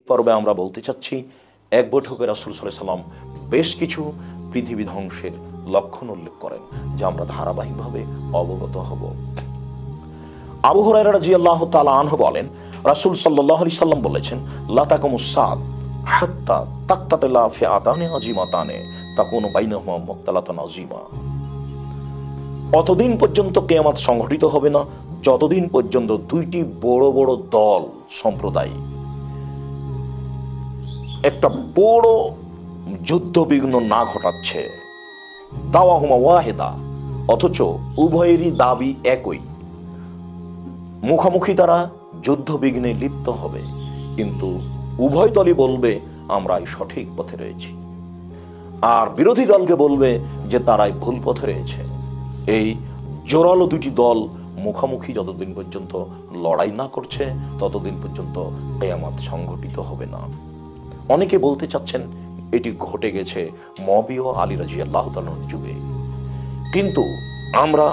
পর্বে আমরা বলতে চাচ্ছি, এক বৈঠকে রাসূল সাল্লাল্লাহু আলাইহি সাল্লাম বেশ কিছু পৃথিবী ধ্বংসের লক্ষণ উল্লেখ করেন, যা আমরা ধারাবাহিকভাবে অবগত হব। আবু হুরায়রা রাদিয়াল্লাহু তাআলা আনহু বলেন, রাসূল সাল্লাল্লাহু আলাইহি সাল্লাম বলেছেন, লা তাকুমুস সাআত হাত্তা তাকতাতিলা ফিআতানি আযীমাতানি তাকুনু বাইনাহুমা মুক্তালাতান আযীমা। অতদিন পর্যন্ত কিয়ামত সংঘটিত হবে না যতদিন পর্যন্ত দুইটি বড় বড় দল, সম্প্রদায় একটা বড় যুদ্ধবিঘ্ন না ঘটাচ্ছে। দাওয়াহুমা ওয়াহিদা, অথচ উভয়েরই দাবি একই। মুখোমুখি তারা যুদ্ধবিঘ্নে লিপ্ত হবে, কিন্তু উভয় দলই বলবে আমরাই সঠিক পথে রয়েছি, আর বিরোধী দলকে বলবে যে তারাই ভুল পথে রয়েছে। এই জোরালো দুটি দল মুখোমুখি যতদিন পর্যন্ত লড়াই না করছে ততদিন পর্যন্ত কিয়ামত সংঘটিত হবে না। অনেকে বলতে চাচ্ছেন এটি ঘটে গেছে মুআবিয়া ও আলী রাদিয়াল্লাহু তাআলার যুগে, কিন্তু আমরা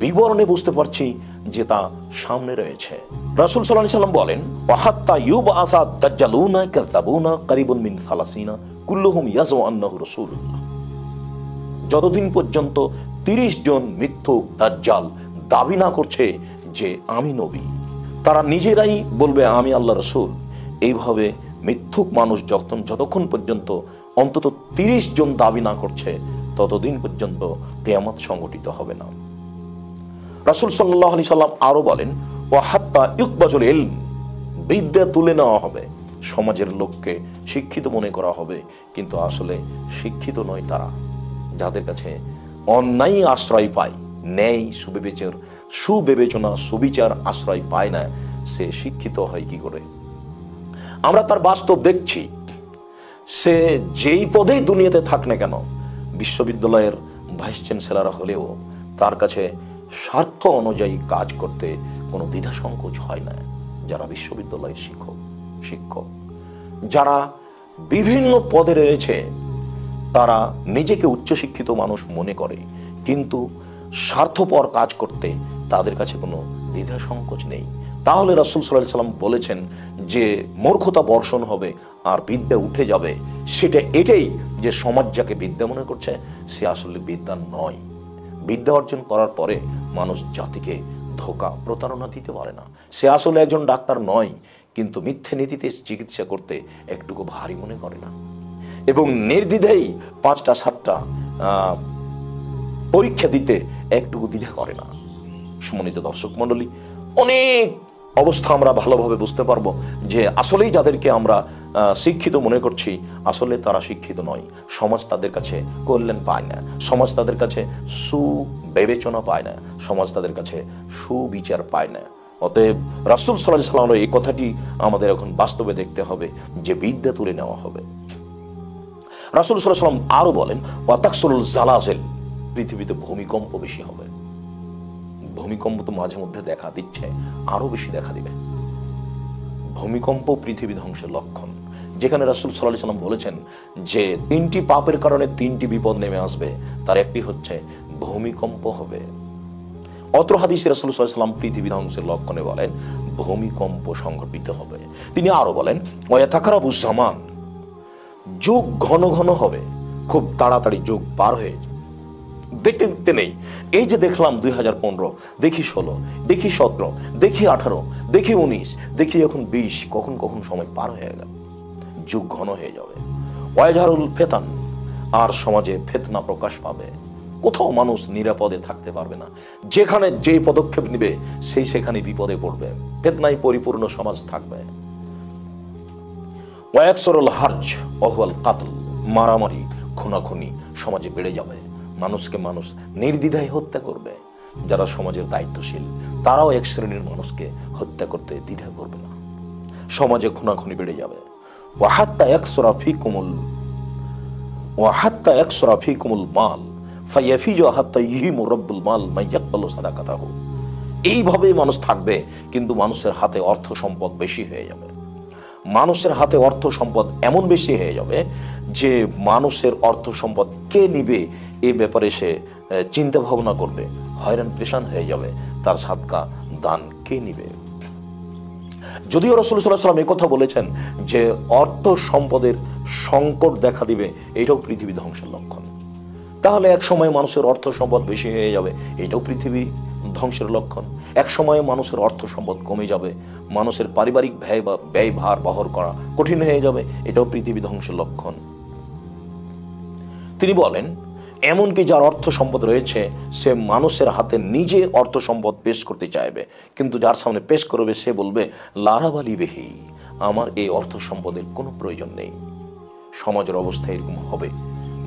বিবরণে বুঝতে পারছি যে তা সামনে রয়েছে। রাসূল সাল্লাল্লাহু আলাইহি সাল্লাম বলেন, ওয়াহাত্তা ইউবআসা দাজ্জালুনা কাযাবুনা কারিবুন মিন সালাসিনা কুল্লুহুম ইয়াজু আন্নাহু রাসূলুল্লাহ। যতদিন পর্যন্ত 30 জন মিথ্যুক দাজ্জাল দাবি না করছে যে আমি নবী, তারা নিজেরাই বলবে আমি আল্লাহ রাসূল। এইভাবে মিথ্যুক মানুষ যতক্ষণ পর্যন্ত অন্তত 30 জন দাবি না করছে ততদিন পর্যন্ত কিয়ামত সংঘটিত হবে না। রাসূল সাল্লাল্লাহু আলাইহি সাল্লাম আরো বলেন, ওয়া হাত্তা ইউকবাজুল ইলম, বিদ্যা তুলে নেওয়া হবে, সমাজের লোককে শিক্ষিত মনে করা হবে, কিন্তু আসলে শিক্ষিত নয় তারা, যাদের কাছে অন্যায় আশ্রয় পায়, ন্যায় সুবিবেচনা সুবিচার আশ্রয় পায় না, সে শিক্ষিত হয় কি করে? আমরা তার বাস্তব দেখছি। সে যেই পদেই দুনিয়াতে থাক না কেন, বিশ্ববিদ্যালয়ের ভাইস চ্যান্সেলর হলেও তার কাছে স্বার্থ অনুযায়ী কাজ করতে কোনো দ্বিধা সংকোচ হয় না। যারা বিশ্ববিদ্যালয়ের শিক্ষক যারা বিভিন্ন পদে রয়েছে, তারা নিজেকে উচ্চশিক্ষিত মানুষ মনে করে, কিন্তু স্বার্থপর কাজ করতে তাদের কাছে কোনো দ্বিধা সংকোচ নেই। তাহলে রাসূল সাল্লাল্লাহু আলাইহি সাল্লাম বলেছেন যে মূর্খতা বর্ষণ হবে আর বিদ্যা উঠে যাবে। সেটা এটাই যে সমাজ যাকে বিদ্যা মনে করছে সে আসলে বিদ্যা নয়। বিদ্যা অর্জন করার পরে মানুষ জাতিকে ধোঁকা প্রতারণা দিতে পারে না। সে আসলে একজন ডাক্তার নয়, কিন্তু মিথ্যে নীতিতে চিকিৎসা করতে একটুকু ভারী মনে করে না, এবং নির্দ্বিধায় 5টা 7টা পরীক্ষা দিতে একটুকু দ্বিধা করে না। সম্মানিত দর্শক মণ্ডলী, অনেক অবস্থা আমরা ভালোভাবে বুঝতে পারবো যে আসলেই যাদেরকে আমরা শিক্ষিত মনে করছি আসলে তারা শিক্ষিত নয়। সমাজ তাদের কাছে কল্যাণ পায় না, সমাজ তাদের কাছে সুবিবেচনা পায় না, সমাজ তাদের কাছে সুবিচার পায় না। অতএব রাসূল সাল্লাল্লাহু আলাইহি সাল্লামের এই কথাটি আমাদের এখন বাস্তবে দেখতে হবে যে বিদ্যা তুলে নেওয়া হবে। রাসূল সাল্লাল্লাহু আলাইহি সাল্লাম আরো বলেন, ওয়াতাকসুরুল জালাজিল, পৃথিবীতে ভূমিকম্প বেশি হবে। ভূমিকম্প তো মাঝে মধ্যে দেখা দিচ্ছে, আরো বেশি দেখা দিবে। ভূমিকম্প পৃথিবী ধ্বংসের লক্ষণ, যেখানে রাসূল সাল্লাল্লাহু আলাইহি সাল্লাম বলেছেন যে 3টি পাপের কারণে 3টি বিপদ নেমে আসবে, তার একটি হচ্ছে ভূমিকম্প হবে। অত্র হাদিসে রাসূল সাল্লাল্লাহু আলাইহি সাল্লাম পৃথিবী ধ্বংসের লক্ষণে বলেন ভূমিকম্প সংঘটিত হবে। তিনি আরো বলেন, ওয়াতাকারাবুজ জামান, যুগ ঘন ঘন হবে, খুব তাড়াতাড়ি যুগ পার হয়ে দেখতে নেই। এই যে দেখলাম 2015, দেখি 16, দেখি 17, দেখি 18, দেখি 19, দেখি এখন 20, কখন কখন সময় পার হয়ে গেল। যুগ ঘন হয়ে যাবে। ওয়াজহারুল ফিতান, আর সমাজে ফিতনা প্রকাশ পাবে। কোথাও মানুষ নিরাপদে থাকতে পারবে না। যেখানে যে পদক্ষেপ নেবে সেখানে বিপদে পড়বে। ফিতনায় পরিপূর্ণ সমাজ থাকবে। ওয়াকসরুল হারজ ওয়াল কাতল, মারামারি খুনাখুনি সমাজে বেড়ে যাবে। মানুষকে মানুষ নির্দ্বিধায় হত্যা করবে। যারা সমাজের দায়িত্বশীল তারাও এক শ্রেণীর মানুষকে হত্যা করতে দ্বিধা করবে না। সমাজে খুনাখুনি বেড়ে যাবে। ওয়াহাত্তা ইয়াকসুরা ফীকুমুল মাল ফায়াফিজু হাত্তা ইহিমু রাব্বুল মাল মাইয়াকবালু সাদাকাতাহু। এইভাবে মানুষ থাকবে, কিন্তু মানুষের হাতে অর্থ সম্পদ বেশি হয়ে যাবে। মানুষের হাতে অর্থ সম্পদ এমন বেশি হয়ে যাবে যে মানুষের অর্থ সম্পদ কে নিবে এই ব্যাপারে সে চিন্তা ভাবনা করবে, হয়রান পেরেশান হয়ে যাবে। তার সাদকা দান কে নিবে? যদিও রাসূল সাল্লাল্লাহু আলাইহি ওয়াসাল্লাম এই কথা বলেছেন যে অর্থ সম্পদের সংকট দেখা দিবে, এটাও পৃথিবী ধ্বংসের লক্ষণ। তাহলে এক সময় মানুষের অর্থ সম্পদ বেশি হয়ে যাবে, এটাও পৃথিবী ধ্বংসের লক্ষণ। এক সময় মানুষের অর্থ সম্পদ কমে যাবে, মানুষের পারিবারিক ব্যয়ভার বহন করা কঠিন হয়ে যাবে, এটাও পৃথিবী ধ্বংসের লক্ষণ। তিনি বলেন, এমনকি যার অর্থ সম্পদ রয়েছে সে মানুষের হাতে নিজে অর্থ সম্পদ পেশ করতে চাইবে, কিন্তু যার সামনে পেশ করবে সে বলবে লারাবালি বেহি, আমার এই অর্থ সম্পদের কোনো প্রয়োজন নেই। সমাজের অবস্থা এরকম হবে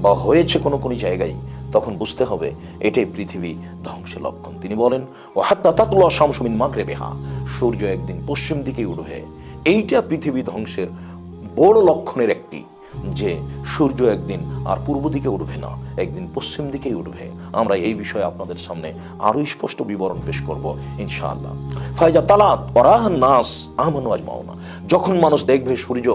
বা হয়েছে কোনো কোনো জায়গায়, তখন বুঝতে হবে এটাই পৃথিবী ধ্বংসের লক্ষণ। তিনি বলেন, ও হাত্তা তাতলুয়া শামসু মিন মাগরিবিহা, সূর্য একদিন পশ্চিম দিকে উঠবে। এইটা পৃথিবী ধ্বংসের বড় লক্ষণের একটি, যে সূর্য একদিন আর পূর্ব দিকে উঠবে না, একদিন পশ্চিম দিকেই উঠবে। আমরা এই বিষয়ে আপনাদের সামনে আরো স্পষ্ট বিবরণ পেশ করব ইনশাআল্লাহ। ফাইজা তালাত ওয়ারাহান নাস আমানু আজমাউনা, যখন মানুষ দেখবে সূর্য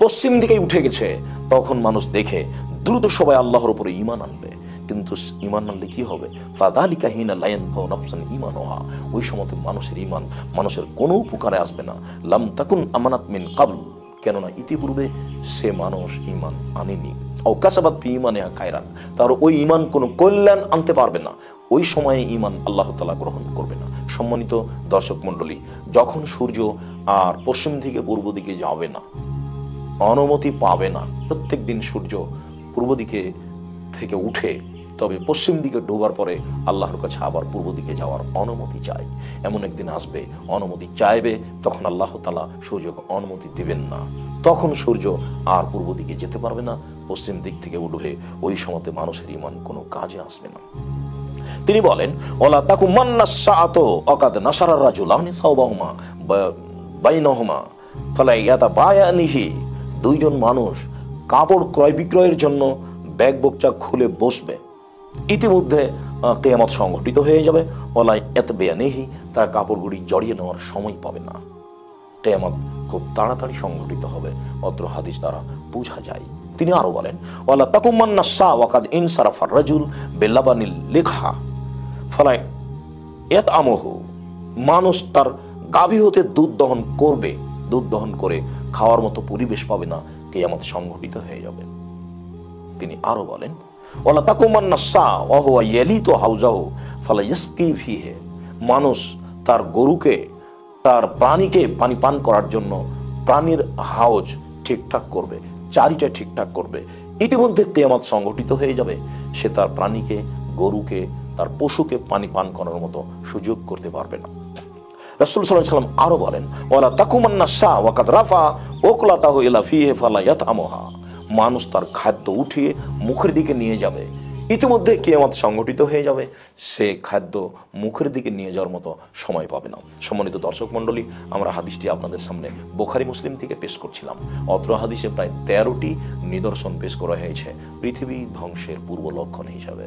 পশ্চিম দিকেই উঠে গেছে, তখন মানুষ দেখে দ্রুত সবাই আল্লাহর উপরে ঈমান আনবে। কিন্তু ঈমান আনলে কি হবে? ফাযালিকা হিনা লা ইয়ানফাউ নাফসান ঈমানুহা, ওই সময় মানুষের ঈমান মানুষের কোনো উপকারে আসবে না। লাম তাকুন আমানাত মিন ক্বাবল, কেননা ইতিপূর্বে সে মানুষ ঈমান আনেনি। ও কাসাবাত ফি ঈমানিহা খায়রান, তার ওই ঈমান কোনো কল্যাণ আনতে পারবে না, ওই সময়ে ঈমান আল্লাহ তাআলা গ্রহণ করবে না। সম্মানিত দর্শক মণ্ডলী, যখন সূর্য আর পশ্চিম থেকে পূর্ব দিকে যাবে না, অনুমতি পাবে না, প্রত্যেক দিন সূর্য পূর্ব দিকে থেকে উঠে তবে পশ্চিম দিকে ডোবার পরে আল্লাহর কাছে আবার পূর্ব দিকে যাওয়ার অনুমতি চায়, এমন একদিন আসবে অনুমতি চাইবে, তখন আল্লাহ তাআলা সূর্যকে অনুমতি দিবেন না, তখন সূর্য আর পূর্ব দিকে যেতে পারবে না, পশ্চিম দিক থেকে উঠবে। ওই সময়তে মানুষের ঈমান কোনো কাজে আসবে না। তিনি বলেন, ওয়ালা তাকুমান্না সাআতু আকাদ নাসারা রাজুলানি সাওবাহুমা বাইনাহুমা ফালা ইয়াতাবায়ানিহি, দুইজন মানুষ কাপড় ক্রয় বিক্রয়ের জন্য ব্যাগ বোকচা খুলে বসবে, ইতিমধ্যে কিয়ামত সংঘটিত হয়ে যাবে। ওয়ালা ইয়াতাবায়ানিহি, তার কাপড়গুলি জড়িয়ে নেওয়ার সময় পাবে না। কিয়ামত খুব তাড়াতাড়ি সংঘটিত হবে, অত্র হাদিস দ্বারা বোঝা যায়। তিনি আরো বলেন, ওয়ালা তাকুমান্না সা ওয়াকাদ ইনসারাফার রাজুল বিলাবানিল লিখা ফালা ইয়াতআমুহু, মানুষ তার গাভী হতে দুধ দহন করবে, দুধ দহন করে খাওয়ার মতো পরিবেশ পাবে না, কিয়ামত সংঘটিত হয়ে যাবে। তিনি আরো বলেন, ওয়ালা তাকুমান্না সা ওয়া হুয়া ইয়ালিতু হাউজাহু ফালা ইয়াসকি ফিহি, মানুষ তার গরুকে, তার প্রাণীকে পানি পান করার জন্য প্রাণীর হাউজ ঠিকঠাক করবে, চারিটা ঠিকঠাক করবে, ইতিমধ্যে কিয়ামত সংঘটিত হয়ে যাবে, সে তার প্রাণীকে, গরুকে, তার পশুকে পানি পান করার মতো সুযোগ করতে পারবে না। রাসূল সাল্লাল্লাহু আলাইহি ওয়াসাল্লাম আরো বলেন, ওয়ালা তাকুমান্না সা ওয়া কাদ রাফা উকলাতাহু ইলা ফিহি ফালা ইয়াতআমুহা, মানুষ তার খাদ্য উঠিয়ে মুখের দিকে নিয়ে যাবে, ইতিমধ্যে কিয়ামত সংঘটিত হয়ে যাবে, সে খাদ্য মুখের দিকে নিয়ে যাওয়ার মতো সময় পাবে না। সম্মানিত দর্শক মণ্ডলী, আমরা হাদিসটি আপনাদের সামনে বুখারী মুসলিম থেকে পেশ করছিলাম। অত্র হাদিসে প্রায় 13টি নিদর্শন পেশ করা হয়েছে পৃথিবী ধ্বংসের পূর্ব লক্ষণ হিসাবে।